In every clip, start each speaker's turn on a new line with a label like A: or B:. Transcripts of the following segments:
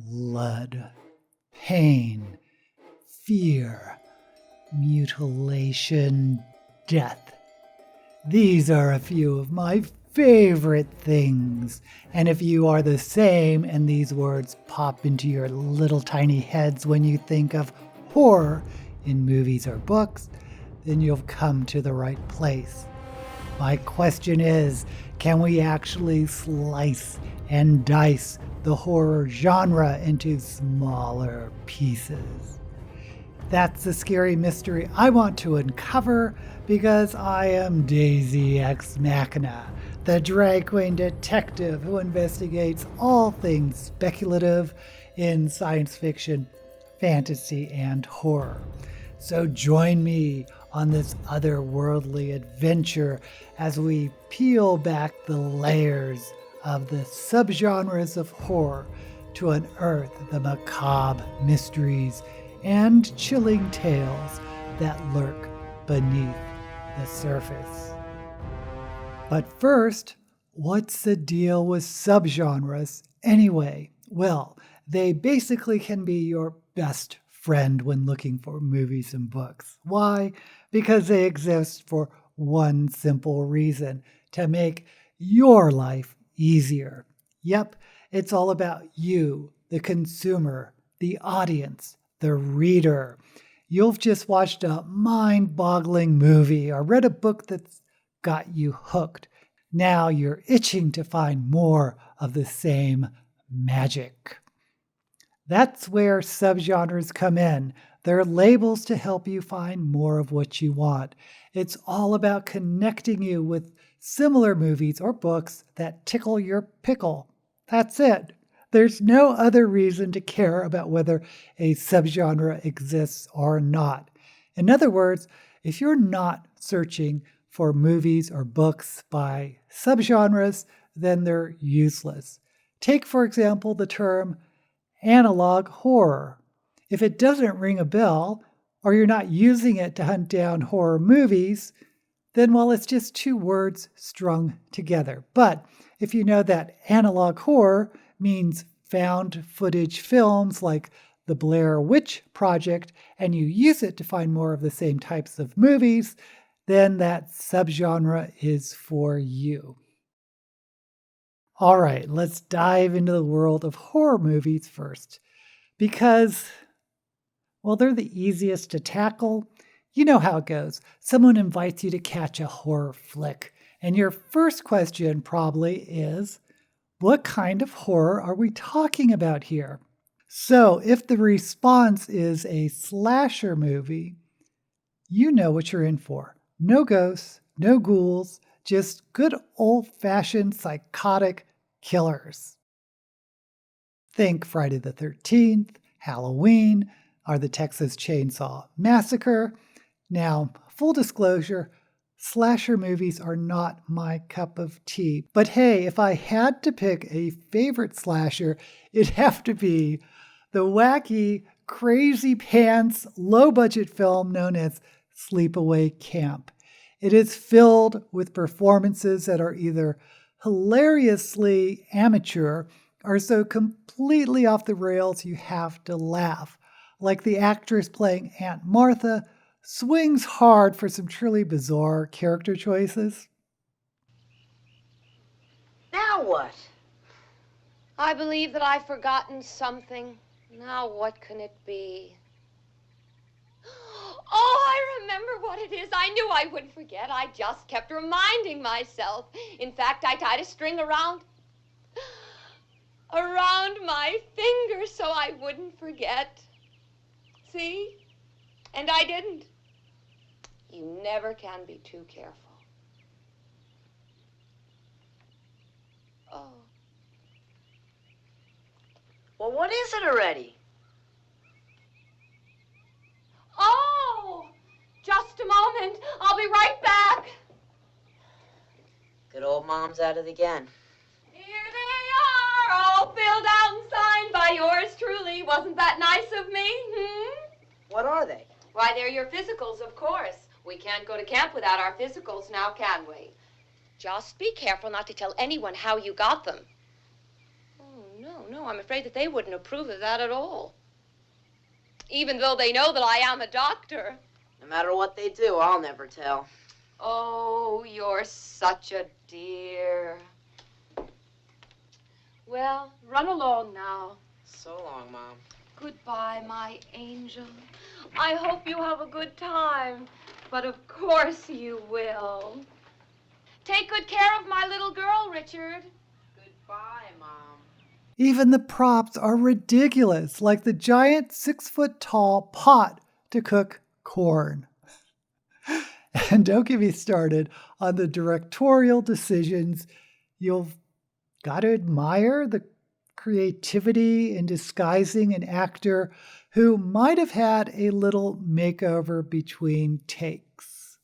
A: blood, pain, fear, mutilation, death. These are a few of my favorite things. And if you are the same and these words pop into your little tiny heads when you think of horror in movies or books, then you've come to the right place. My question is, can we actually slice and dice the horror genre into smaller pieces? That's the scary mystery I want to uncover because I am Daisy Ex Machina, the drag queen detective who investigates all things speculative in science fiction, fantasy, and horror. So join me on this otherworldly adventure as we peel back the layers of the subgenres of horror to unearth the macabre mysteries and chilling tales that lurk beneath the surface. But first, what's the deal with subgenres anyway? Well, they basically can be your best friend when looking for movies and books. Why? Because they exist for one simple reason: to make your life easier. Yep, it's all about you, the consumer, the audience, the reader. You've just watched a mind-boggling movie or read a book that's got you hooked. Now you're itching to find more of the same magic. That's where subgenres come in. They're labels to help you find more of what you want. It's all about connecting you with similar movies or books that tickle your pickle. That's it. There's no other reason to care about whether a subgenre exists or not. In other words, if you're not searching for movies or books by subgenres, then they're useless. Take, for example, the term analog horror. If it doesn't ring a bell, or you're not using it to hunt down horror movies, then, well, it's just two words strung together. But if you know that analog horror means found footage films like the Blair Witch Project, and you use it to find more of the same types of movies, then that subgenre is for you. All right, let's dive into the world of horror movies first, because, well, they're the easiest to tackle. You know how it goes. Someone invites you to catch a horror flick, and your first question probably is, what kind of horror are we talking about here? So if the response is a slasher movie, you know what you're in for. No ghosts, no ghouls, just good old-fashioned psychotic killers. Think Friday the 13th, Halloween, or the Texas Chainsaw Massacre. Now, full disclosure, slasher movies are not my cup of tea. But hey, if I had to pick a favorite slasher, it'd have to be the wacky, crazy pants, low-budget film known as Sleepaway Camp. It is filled with performances that are either hilariously amateur or so completely off the rails you have to laugh. Like the actress playing Aunt Martha swings hard for some truly bizarre character choices.
B: Now what?
C: I believe that I've forgotten something. Now what can it be? Oh, I remember what it is. I knew I wouldn't forget. I just kept reminding myself. In fact, I tied a string around my finger so I wouldn't forget. See? And I didn't. You never can be too careful. Oh.
B: Well, what is it already?
C: Oh! Just a moment. I'll be right back.
B: Good old Mom's at it again.
C: Here they are, all filled out and signed by yours truly. Wasn't that nice of me?
B: What are they?
C: Why, they're your physicals, of course. We can't go to camp without our physicals now, can we? Just be careful not to tell anyone how you got them. Oh, no, no, I'm afraid that they wouldn't approve of that at all. Even though they know that I am a doctor.
B: No matter what they do, I'll never tell.
C: Oh, you're such a dear. Well, run along now.
B: So long, Mom.
C: Goodbye, my angel. I hope you have a good time, but of course you will. Take good care of my little girl, Richard.
B: Goodbye, Mom.
A: Even the props are ridiculous, like the giant 6-foot-tall pot to cook corn. And don't get me started on the directorial decisions. You've got to admire the creativity in disguising an actor who might have had a little makeover between takes.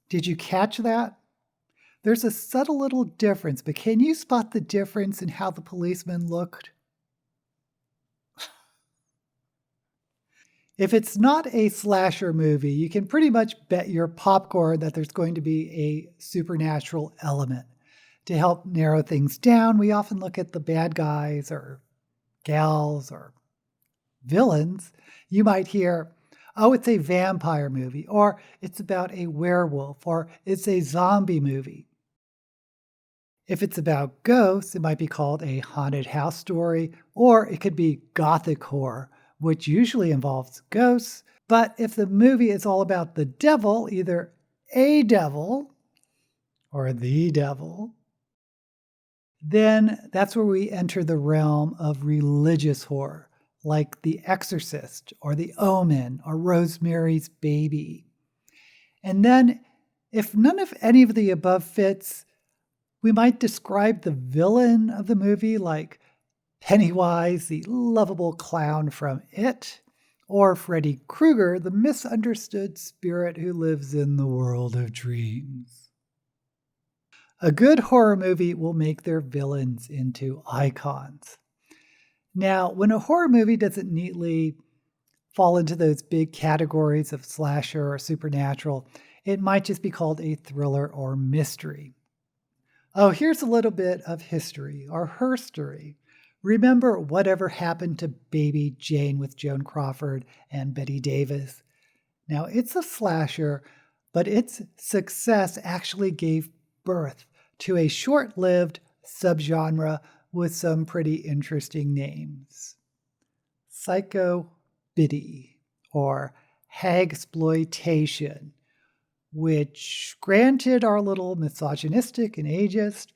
A: Did you catch that? There's a subtle little difference, but can you spot the difference in how the policeman looked? If it's not a slasher movie, you can pretty much bet your popcorn that there's going to be a supernatural element. To help narrow things down, we often look at the bad guys or gals or villains. You might hear, oh, it's a vampire movie, or it's about a werewolf, or it's a zombie movie. If it's about ghosts, it might be called a haunted house story, or it could be Gothic Horror, which usually involves ghosts. But if the movie is all about the devil, either a devil or the devil, then that's where we enter the realm of religious horror, like The Exorcist or The Omen or Rosemary's Baby. And then, if none of any of the above fits, we might describe the villain of the movie like Pennywise, the lovable clown from It, or Freddy Krueger, the misunderstood spirit who lives in the world of dreams. A good horror movie will make their villains into icons. Now, when a horror movie doesn't neatly fall into those big categories of slasher or supernatural, it might just be called a thriller or mystery. Oh, here's a little bit of history, or herstory. Remember Whatever Happened to Baby Jane with Joan Crawford and Bette Davis? Now, it's a slasher, but its success actually gave birth to a short-lived subgenre with some pretty interesting names. Psycho-Biddy, or Hagsploitation, which granted are a little misogynistic and ageist,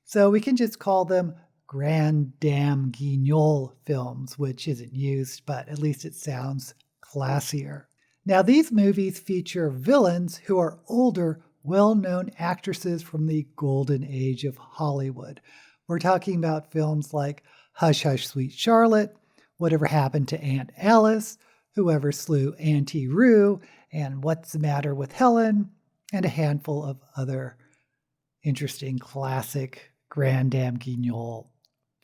A: so we can just call them Grand Dame Guignol films, which isn't used, but at least it sounds classier. Now, these movies feature villains who are older, well-known actresses from the golden age of Hollywood. We're talking about films like Hush Hush Sweet Charlotte, Whatever Happened to Aunt Alice, Whoever Slew Auntie Roo, and What's the Matter with Helen, and a handful of other interesting classic Grand Dame Guignol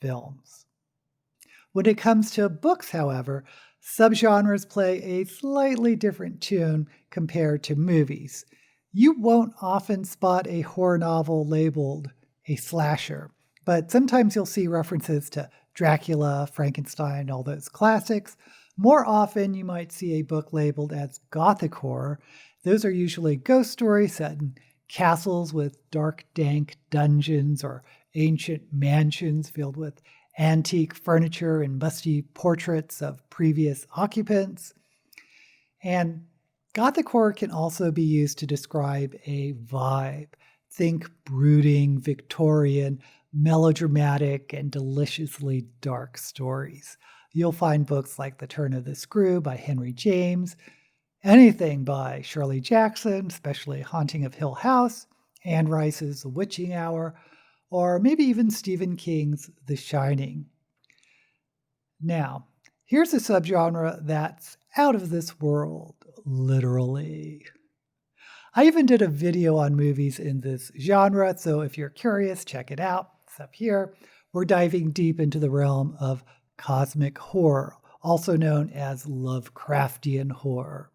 A: films. When it comes to books, however, subgenres play a slightly different tune compared to movies. You won't often spot a horror novel labeled a slasher, but sometimes you'll see references to Dracula, Frankenstein, all those classics. More often, you might see a book labeled as Gothic Horror. Those are usually ghost stories set in castles with dark, dank dungeons or ancient mansions filled with antique furniture and musty portraits of previous occupants. And Gothic horror can also be used to describe a vibe. Think brooding, Victorian, melodramatic, and deliciously dark stories. You'll find books like The Turn of the Screw by Henry James, anything by Shirley Jackson, especially Haunting of Hill House, Anne Rice's The Witching Hour, or maybe even Stephen King's The Shining. Now, here's a subgenre that's out of this world, literally. I even did a video on movies in this genre, so if you're curious, check it out. It's up here. We're diving deep into the realm of cosmic horror, also known as Lovecraftian horror.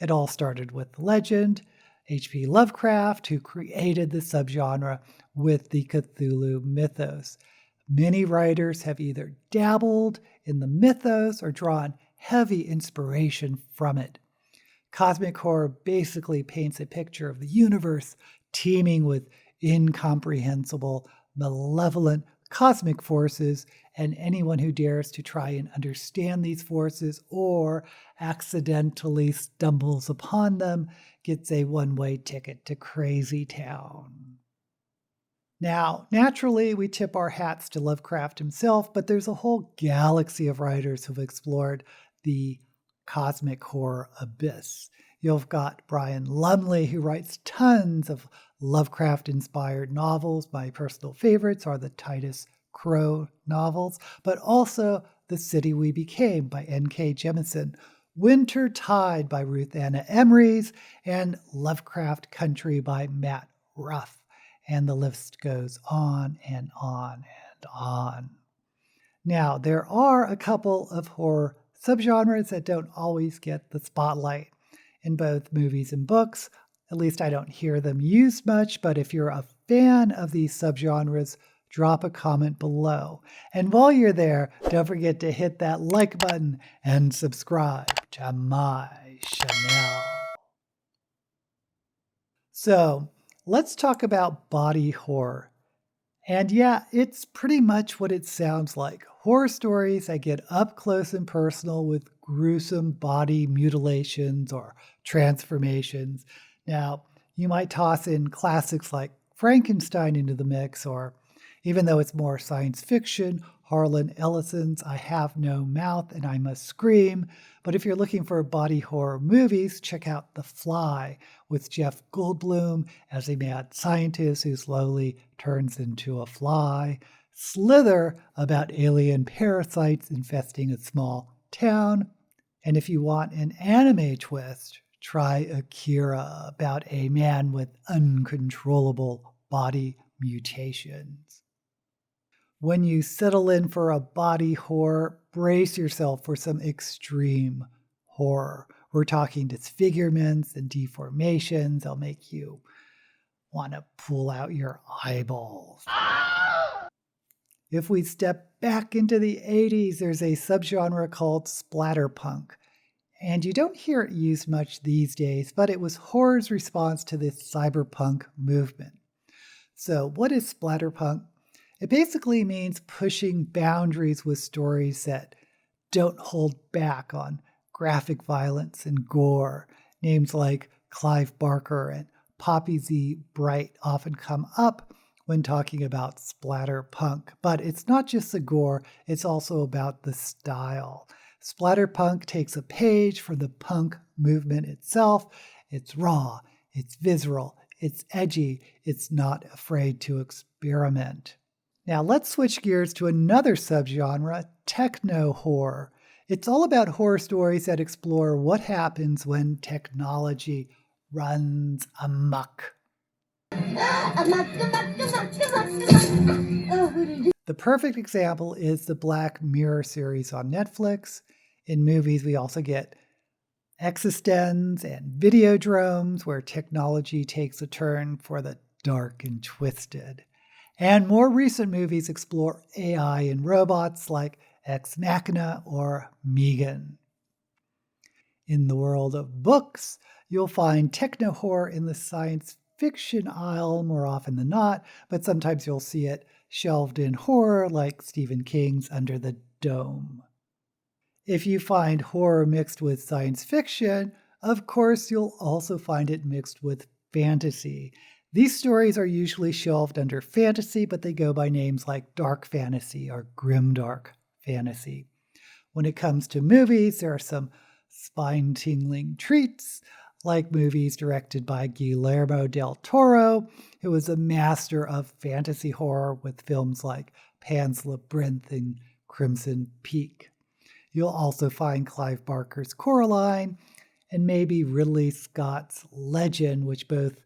A: It all started with legend. H.P. Lovecraft, who created the subgenre with the Cthulhu mythos. Many writers have either dabbled in the mythos or drawn heavy inspiration from it. Cosmic horror basically paints a picture of the universe teeming with incomprehensible, malevolent cosmic forces, and anyone who dares to try and understand these forces or accidentally stumbles upon them gets a one-way ticket to Crazy Town. Now, naturally, we tip our hats to Lovecraft himself, but there's a whole galaxy of writers who've explored the cosmic horror abyss. You've got Brian Lumley, who writes tons of Lovecraft-inspired novels. My personal favorites are the Titus Crow novels, but also The City We Became by N.K. Jemisin, Winter Tide by Ruth Anna Emrys, and Lovecraft Country by Matt Ruff. And the list goes on and on and on. Now, there are a couple of horror subgenres that don't always get the spotlight in both movies and books. At least I don't hear them used much, but if you're a fan of these subgenres, drop a comment below. And while you're there, don't forget to hit that like button and subscribe to my channel. So, let's talk about body horror. And yeah, it's pretty much what it sounds like. Horror stories that get up close and personal with gruesome body mutilations or transformations. Now, you might toss in classics like Frankenstein into the mix, or even though it's more science fiction, Harlan Ellison's I Have No Mouth and I Must Scream. But if you're looking for body horror movies, check out The Fly with Jeff Goldblum as a mad scientist who slowly turns into a fly. Slither about alien parasites infesting a small town. And if you want an anime twist, try Akira about a man with uncontrollable body mutations. When you settle in for a body horror, brace yourself for some extreme horror. We're talking disfigurements and deformations. They'll make you want to pull out your eyeballs. If we step back into the 80s, there's a subgenre called Splatterpunk. And you don't hear it used much these days, but it was horror's response to this cyberpunk movement. So what is Splatterpunk? It basically means pushing boundaries with stories that don't hold back on graphic violence and gore. Names like Clive Barker and Poppy Z. Bright often come up when talking about splatterpunk. But it's not just the gore, it's also about the style. Splatterpunk takes a page from the punk movement itself. It's raw, it's visceral, it's edgy, it's not afraid to experiment. Now let's switch gears to another subgenre, Techno-Horror. It's all about horror stories that explore what happens when technology runs amok. The perfect example is the Black Mirror series on Netflix. In movies, we also get Existenz and Videodromes, where technology takes a turn for the dark and twisted. And more recent movies explore AI and robots like Ex Machina or Megan. In the world of books, you'll find techno-horror in the science fiction aisle more often than not, but sometimes you'll see it shelved in horror like Stephen King's Under the Dome. If you find horror mixed with science fiction, of course you'll also find it mixed with fantasy. These stories are usually shelved under fantasy, but they go by names like dark fantasy or grimdark fantasy. When it comes to movies, there are some spine-tingling treats, like movies directed by Guillermo del Toro, who was a master of fantasy horror with films like Pan's Labyrinth and Crimson Peak. You'll also find Clive Barker's Coraline and maybe Ridley Scott's Legend, which both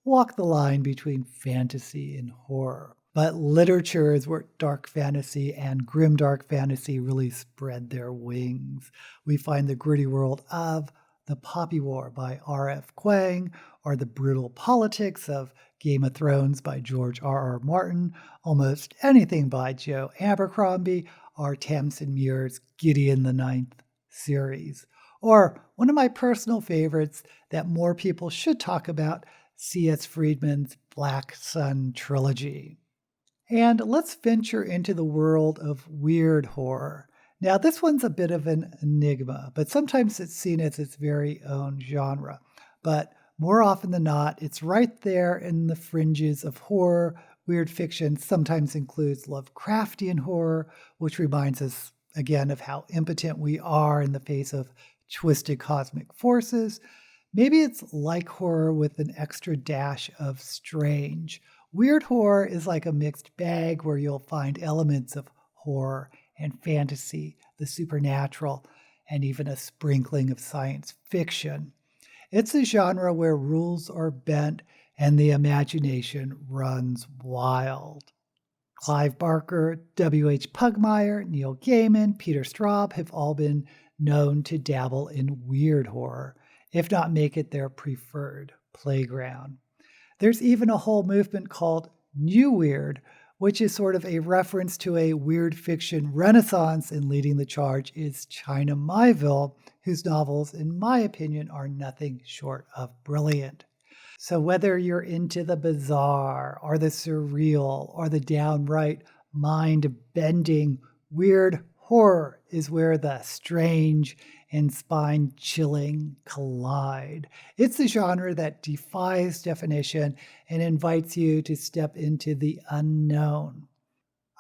A: walk the line between fantasy and horror. But literature is where dark fantasy and grimdark fantasy really spread their wings. We find the gritty world of The Poppy War by R.F. Kuang, or The Brutal Politics of Game of Thrones by George R.R. Martin, almost anything by Joe Abercrombie, or Tamsin Muir's Gideon the Ninth series. Or one of my personal favorites that more people should talk about, C.S. Friedman's Black Sun trilogy. And let's venture into the world of weird horror. Now, this one's a bit of an enigma, but sometimes it's seen as its very own genre. But more often than not, it's right there in the fringes of horror. Weird fiction sometimes includes Lovecraftian horror, which reminds us again of how impotent we are in the face of twisted cosmic forces. Maybe it's like horror with an extra dash of strange. Weird horror is like a mixed bag where you'll find elements of horror and fantasy, the supernatural, and even a sprinkling of science fiction. It's a genre where rules are bent and the imagination runs wild. Clive Barker, W.H. Pugmire, Neil Gaiman, Peter Straub have all been known to dabble in weird horror, if not make it their preferred playground. There's even a whole movement called New Weird, which is sort of a reference to a weird fiction renaissance, and leading the charge is China Miéville, whose novels, in my opinion, are nothing short of brilliant. So whether you're into the bizarre or the surreal or the downright mind-bending, weird horror is where the strange and spine-chilling collide. It's a genre that defies definition and invites you to step into the unknown.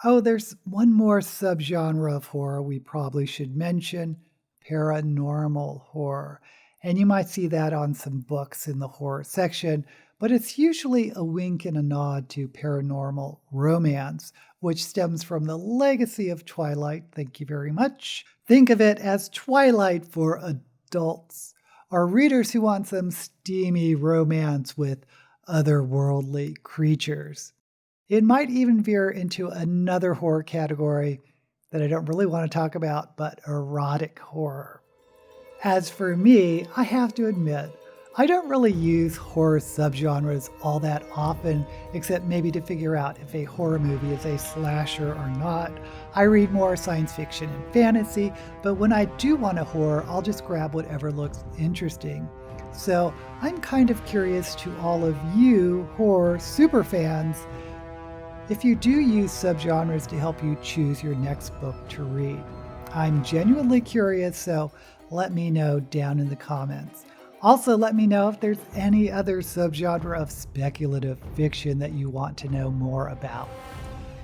A: Oh, there's one more subgenre of horror we probably should mention, paranormal horror. And you might see that on some books in the horror section, but it's usually a wink and a nod to paranormal romance, which stems from the legacy of Twilight. Thank you very much. Think of it as Twilight for adults, or readers who want some steamy romance with otherworldly creatures. It might even veer into another horror category that I don't really want to talk about, but erotic horror. As for me, I have to admit, I don't really use horror subgenres all that often, except maybe to figure out if a horror movie is a slasher or not. I read more science fiction and fantasy, but when I do want a horror, I'll just grab whatever looks interesting. So I'm kind of curious to all of you horror superfans, if you do use subgenres to help you choose your next book to read. I'm genuinely curious, so let me know down in the comments. Also, let me know if there's any other subgenre of speculative fiction that you want to know more about.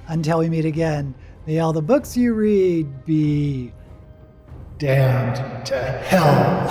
A: Until we meet again, may all the books you read be damned to hell.